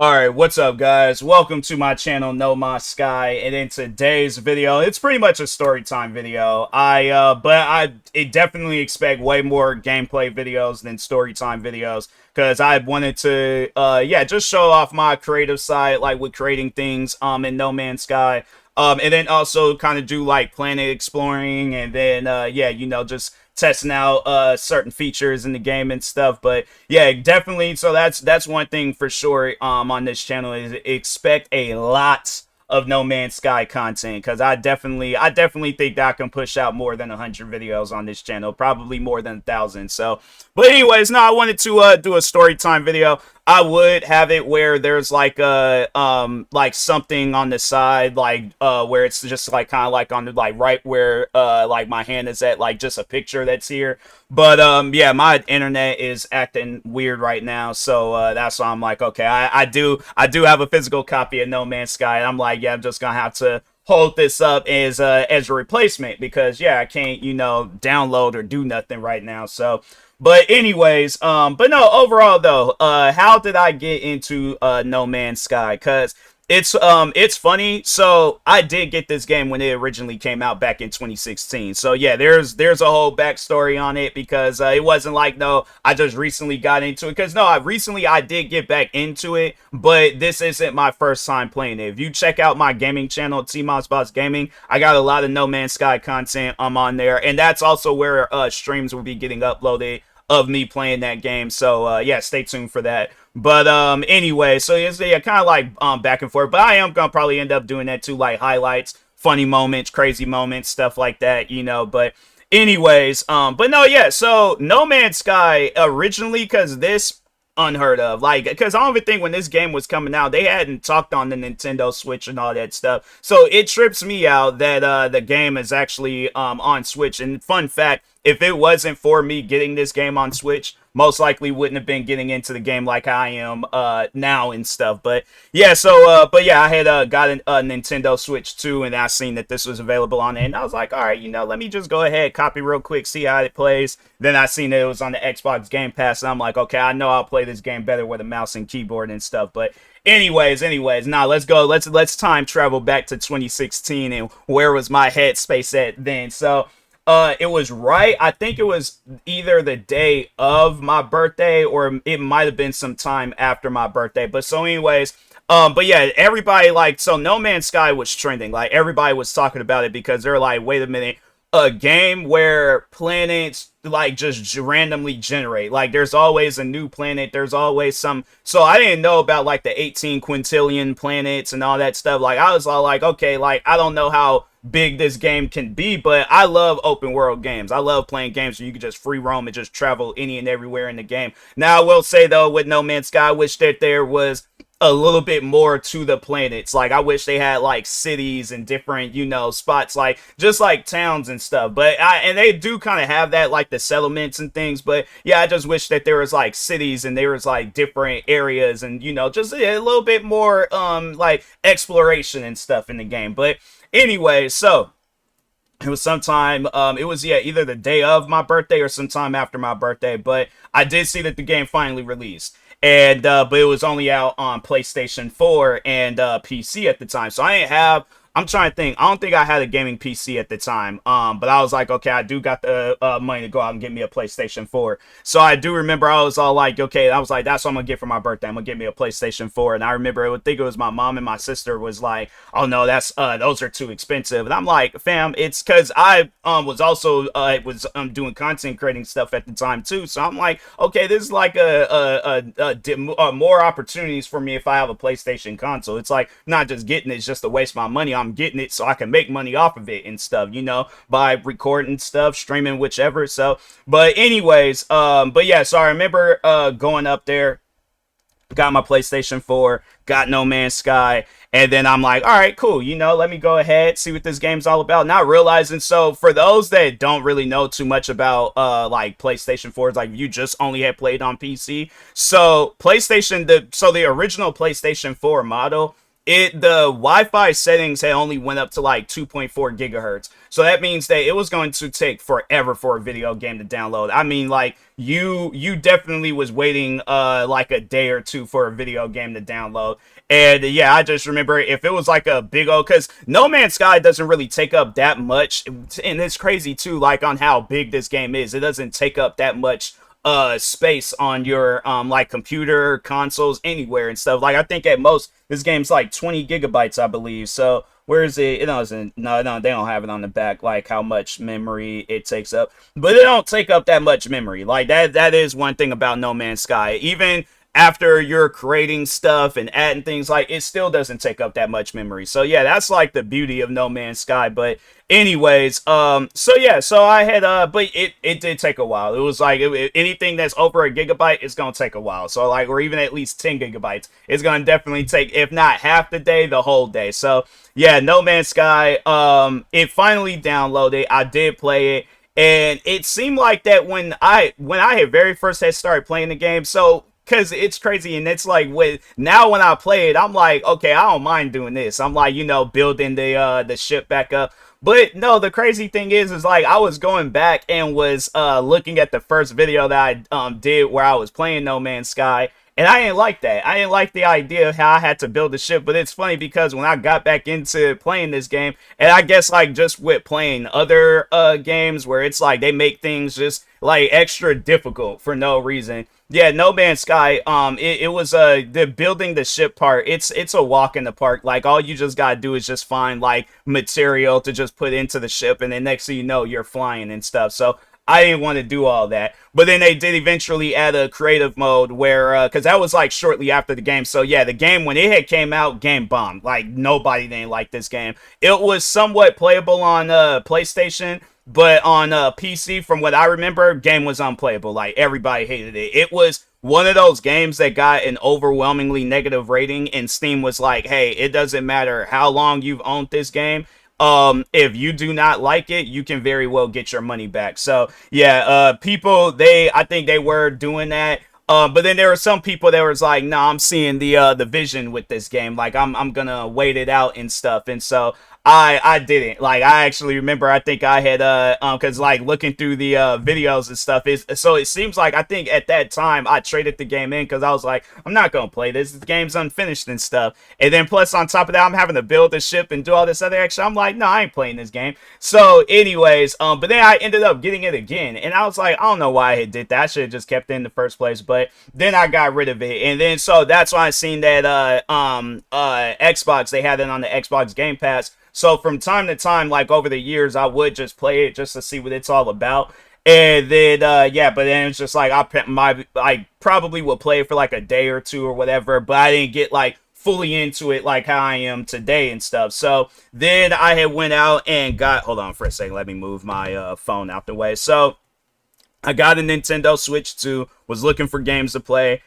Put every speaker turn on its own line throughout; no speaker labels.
Alright, what's up guys? Welcome to my channel, No My Sky, and in today's video, it's pretty much a story time video. I definitely expect way more gameplay videos than story time videos, because I wanted to, just show off my creative side, like with creating things, in No Man's Sky. And then also kind of do like planet exploring, and then, just testing out certain features in the game and stuff. But yeah, definitely, so that's one thing for sure on this channel, is expect a lot of No Man's Sky content, because I definitely think that I can push out more than 100 videos on this channel, probably more than 1,000. So but anyways, no, I wanted to do a story time video. I would have it where there's like a like something on the side, like where it's just like kind of like on the like right where like my hand is at, like just a picture that's here. But yeah, my internet is acting weird right now, so that's why I'm like, okay, I do have a physical copy of No Man's Sky, and I'm like, yeah, I'm just gonna have to hold this up as a replacement, because yeah, I can't, download or do nothing right now. So but anyways, but no, overall though, how did I get into No Man's Sky? Cause it's funny. So I did get this game when it originally came out back in 2016. So yeah, there's a whole backstory on it, because it wasn't like, no, I just recently got into it. Cause no, I did get back into it, but this isn't my first time playing it. If you check out my gaming channel, TMossBoss Gaming, I got a lot of No Man's Sky content on there, and that's also where streams will be getting uploaded of me playing that game. So yeah, stay tuned for that. But anyway, so it's, yeah, kind of like back and forth, but I am gonna probably end up doing that too, like highlights, funny moments, crazy moments, stuff like that, but anyways, but no, yeah, so No Man's Sky originally, because this unheard of, like, because I don't even think when this game was coming out they hadn't talked on the Nintendo Switch and all that stuff. So it trips me out that the game is actually on Switch. And fun fact, if it wasn't for me getting this game on Switch, most likely wouldn't have been getting into the game like I am now and stuff. But yeah, so but yeah, I had got a Nintendo Switch too, and I seen that this was available on it, and I was like, all right, let me just go ahead, copy real quick, see how it plays. Then I seen that it was on the Xbox Game Pass, and I'm like, okay, I know I'll play this game better with a mouse and keyboard and stuff. But anyways, now let's go, let's time travel back to 2016, and where was my headspace at then? So it was right, I think it was either the day of my birthday, or it might have been some time after my birthday. But so anyways, but yeah, everybody, like, so No Man's Sky was trending. Like, everybody was talking about it, because they're like, wait a minute, a game where planets like just randomly generate, like there's always a new planet, there's always some. So I didn't know about like the 18 quintillion planets and all that stuff. Like, I was all like, okay, like, I don't know how big this game can be, but I love open world games. I love playing games where you can just free roam and just travel any and everywhere in the game. Now I will say though, with No Man's Sky, I wish that there was a little bit more to the planets. Like, I wish they had like cities and different, spots, like just like towns and stuff. But and they do kind of have that, like the settlements and things. But yeah, I just wish that there was like cities, and there was like different areas, and just a little bit more like exploration and stuff in the game. But anyway, so it was sometime, it was, yeah, either the day of my birthday or sometime after my birthday. But I did see that the game finally released, and but it was only out on PlayStation 4 and PC at the time. So I didn't have, I'm trying to think, I don't think I had a gaming PC at the time. But I was like, okay, I do got the money to go out and get me a PlayStation 4. So I do remember I was all like, okay, I was like, that's what I'm gonna get for my birthday. I'm gonna get me a PlayStation 4. And I remember, I would think it was my mom and my sister was like, oh no, that's those are too expensive. And I'm like, fam, it's because I was also doing content creating stuff at the time too. So I'm like, okay, this is like more opportunities for me if I have a PlayStation console. It's like, not just getting it, it's just to waste my money. I'm getting it so I can make money off of it and stuff, by recording stuff, streaming, whichever. So, but anyways, but yeah, so I remember going up there, got my PlayStation 4, got No Man's Sky, and then I'm like, all right, cool, let me go ahead, see what this game's all about. Not realizing, so for those that don't really know too much about like PlayStation 4, like you just only had played on PC. So PlayStation, the original PlayStation 4 model, the Wi-Fi settings had only went up to like 2.4 gigahertz. So that means that it was going to take forever for a video game to download. I mean, like you definitely was waiting like a day or two for a video game to download. And yeah, I just remember if it was like a big old, because No Man's Sky doesn't really take up that much, and it's crazy too, like on how big this game is. It doesn't take up that much space on your like computer, consoles, anywhere and stuff. Like I think at most this game's like 20 gigabytes, I believe. So where is it? It doesn't. No, they don't have it on the back, like how much memory it takes up. But it don't take up that much memory. Like that is one thing about No Man's Sky. Even after you're creating stuff and adding things, like it still doesn't take up that much memory. So yeah, that's like the beauty of No Man's Sky. But anyways, so yeah, so I had but it did take a while. It was like anything that's over a gigabyte, it's gonna take a while. So like, or even at least 10 gigabytes, it's gonna definitely take, if not half the day, the whole day. So yeah, No Man's Sky, it finally downloaded. I did play it, and it seemed like that when I had very first had started playing the game. So because it's crazy, and it's like now when I play it, I'm like, okay, I don't mind doing this. I'm like, building the ship back up. But no, the crazy thing is like I was going back and was looking at the first video that I did where I was playing No Man's Sky. And I didn't like that. I didn't like the idea of how I had to build a ship. But it's funny because when I got back into playing this game, and I guess like just with playing other games where it's like they make things just like extra difficult for no reason. Yeah, No Man's Sky, it was the building the ship part. It's a walk in the park. Like all you just gotta do is just find like material to just put into the ship, and then next thing you know, you're flying and stuff. So I didn't want to do all that. But then they did eventually add a creative mode where, because that was like shortly after the game. So yeah, the game, when it had came out, game bombed. Like nobody didn't like this game. It was somewhat playable on PlayStation, but on PC, from what I remember, game was unplayable. Like everybody hated it. It was one of those games that got an overwhelmingly negative rating, and Steam was like, hey, it doesn't matter how long you've owned this game. If you do not like it, you can very well get your money back. So yeah, people, I think they were doing that. But then there were some people that was like, nah, I'm seeing the vision with this game. Like I'm gonna wait it out and stuff. And so I didn't. Like I actually remember, I think I had because like looking through the videos and stuff, so it seems like I think at that time I traded the game in because I was like, I'm not gonna play this. The game's unfinished and stuff. And then plus on top of that, I'm having to build a ship and do all this other action. I'm like, no, I ain't playing this game. So anyways, but then I ended up getting it again, and I was like, I don't know why I did that. I should have just kept it in the first place. But then I got rid of it, and then so that's why I seen that Xbox, they had it on the Xbox Game Pass. So from time to time, like over the years, I would just play it just to see what it's all about. And then, yeah, but then it's just like I probably will play it for like a day or two or whatever, but I didn't get like fully into it like how I am today and stuff. So then I had went out and got, hold on for a second, let me move my phone out the way. So I got a Nintendo Switch 2, was looking for games to play,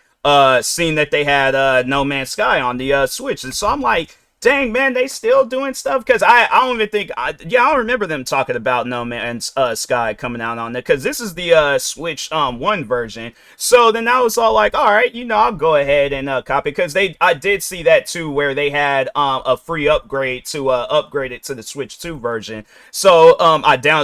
seen that they had No Man's Sky on the Switch, and so I'm like, dang, man, they still doing stuff? Because I don't even think, I don't remember them talking about No Man's Sky coming out on it, because this is the Switch 1 version. So then I was all like, all right, I'll go ahead and copy, because I did see that too, where they had a free upgrade to upgrade it to the Switch 2 version. So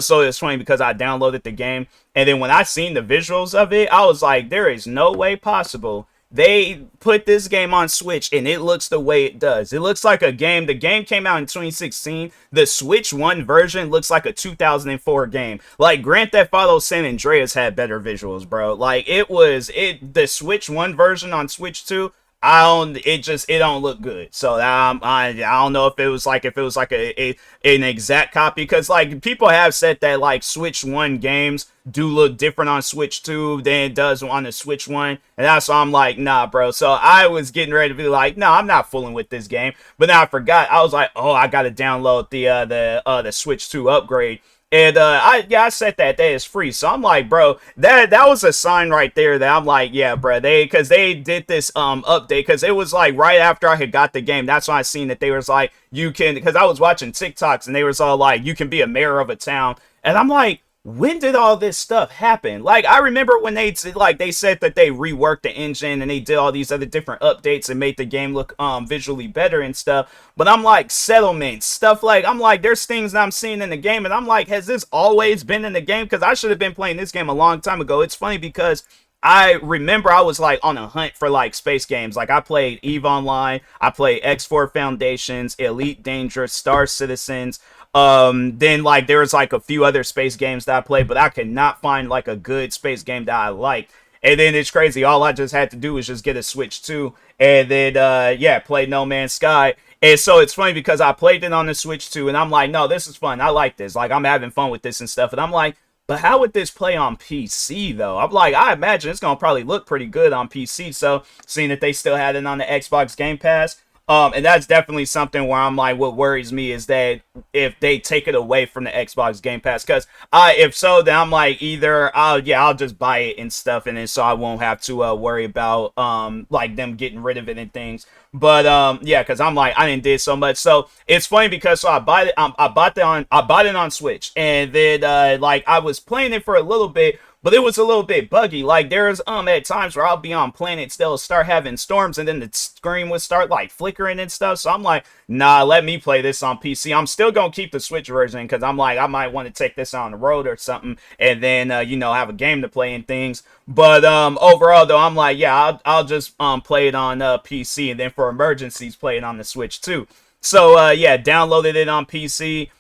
so it's funny because I downloaded the game, and then when I seen the visuals of it, I was like, there is no way possible they put this game on Switch and it looks the way it does. It looks like a game. The game came out in 2016. The Switch 1 version looks like a 2004 game. Like Grand Theft Auto San Andreas had better visuals, bro. Like the Switch 1 version on Switch 2, it don't look good. So I don't know if it was like an exact copy, because like people have said that like Switch 1 games do look different on Switch 2 than it does on the Switch 1, and that's why I'm like, nah, bro. So I was getting ready to be like, no, I'm not fooling with this game, but then I forgot. I was like, oh, I gotta download the Switch 2 upgrade. And I said that is free. So I'm like, bro, that was a sign right there that I'm like, yeah, bro, because they did this update, because it was like right after I had got the game. That's why I seen that they was like, you can, because I was watching TikToks and they was all like, you can be a mayor of a town. And I'm like, when did all this stuff happen? Like, I remember when they said that they reworked the engine and they did all these other different updates and made the game look visually better and stuff. But I'm like, settlements, stuff like, I'm like, there's things that I'm seeing in the game, and I'm like, has this always been in the game? Because I should have been playing this game a long time ago. It's funny because I remember I was like on a hunt for like space games. Like, I played EVE Online, I played X4 Foundations, Elite Dangerous, Star Citizens. Then like there was like a few other space games that I played, but I could not find like a good space game that I liked. And then it's crazy. All I just had to do was just get a Switch 2, and then yeah, play No Man's Sky. And so it's funny because I played it on the Switch 2, and I'm like, no, this is fun. I like this. Like, I'm having fun with this and stuff. And I'm like, but how would this play on PC though? I'm like, I imagine it's gonna probably look pretty good on PC. So seeing that they still had it on the Xbox Game Pass, and that's definitely something where I'm like, what worries me is that if they take it away from the Xbox Game Pass, because if so, then I'm like, either I'll just buy it and stuff, and then so I won't have to worry about like them getting rid of it and things. But yeah, because I'm like, I didn't did so much. So it's funny because so I bought it on Switch, and then like I was playing it for a little bit. But it was a little bit buggy. Like, there's at times where I'll be on planets, they'll start having storms, and then the screen would start like flickering and stuff. So I'm like, nah, let me play this on PC. I'm still gonna keep the Switch version because I'm like, I might want to take this on the road or something, and then you know, have a game to play and things. But overall though, I'm like, yeah, I'll just play it on PC, and then for emergencies, play it on the Switch too. So yeah, downloaded it on PC,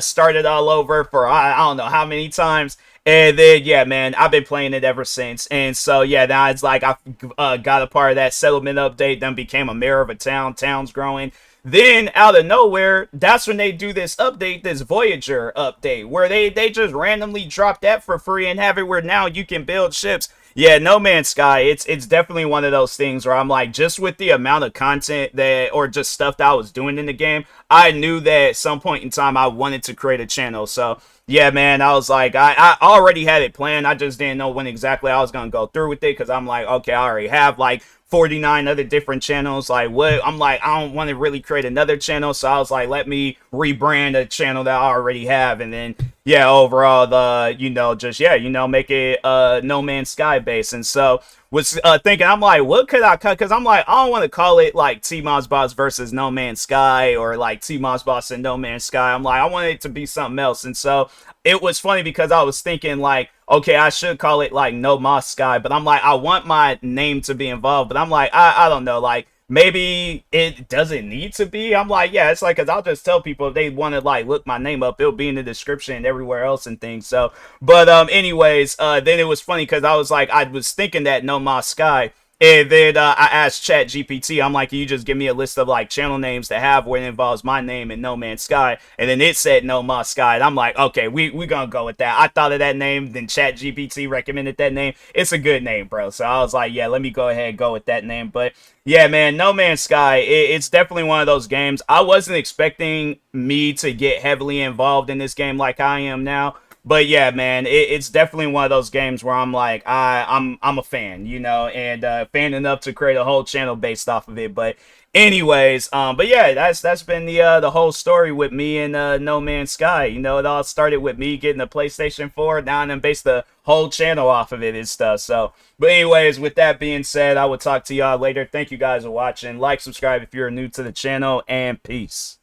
started all over for I don't know how many times. And then, yeah, man, I've been playing it ever since. And so, yeah, now it's like I got a part of that settlement update, then became a mayor of a town, town's growing. Then, out of nowhere, that's when they do this update, this Voyager update, where they just randomly drop that for free and have it where now you can build ships. Yeah, No Man's Sky, it's definitely one of those things where I'm like, just with the amount of content that, or just stuff that I was doing in the game, I knew that at some point in time I wanted to create a channel. So, yeah, man, I was like, I already had it planned. I just didn't know when exactly I was going to go through with it because I'm like, okay, I already have like 49 other different channels. Like, what? I'm like, I don't want to really create another channel. So I was like, let me rebrand a channel that I already have. And then, yeah, overall, you know, just, yeah, you know, make it No Man's Sky base. And so was thinking, I'm like, what could I cut? Because I'm like, I don't want to call it like TMossBoss versus No Man's Sky or like TMossBoss and No Man's Sky. I'm like, I want it to be something else. And so it was funny because I was thinking like, okay, I should call it like No Moss Sky, but I'm like, I want my name to be involved, but I'm like, I don't know, like maybe it doesn't need to be. I'm like, yeah, it's like, because I'll just tell people if they want to like look my name up, it'll be in the description and everywhere else and things. So, but anyways, then it was funny because I was like, I was thinking that No Moss Sky. And then I asked Chat GPT, I'm like, can you just give me a list of like channel names to have where it involves my name and No Man's Sky? And then it said No Man's Sky. And I'm like, okay, we gonna go with that. I thought of that name, then Chat GPT recommended that name. It's a good name, bro. So I was like, yeah, let me go ahead and go with that name. But yeah, man, No Man's Sky, it's definitely one of those games. I wasn't expecting me to get heavily involved in this game like I am now. But yeah, man, it's definitely one of those games where I'm like, I'm a fan, you know, and fan enough to create a whole channel based off of it. But anyways, but yeah, that's been the whole story with me and No Man's Sky. You know, it all started with me getting a PlayStation 4, now and then based the whole channel off of it and stuff. So, but anyways, with that being said, I will talk to y'all later. Thank you guys for watching. Like, subscribe if you're new to the channel, and peace.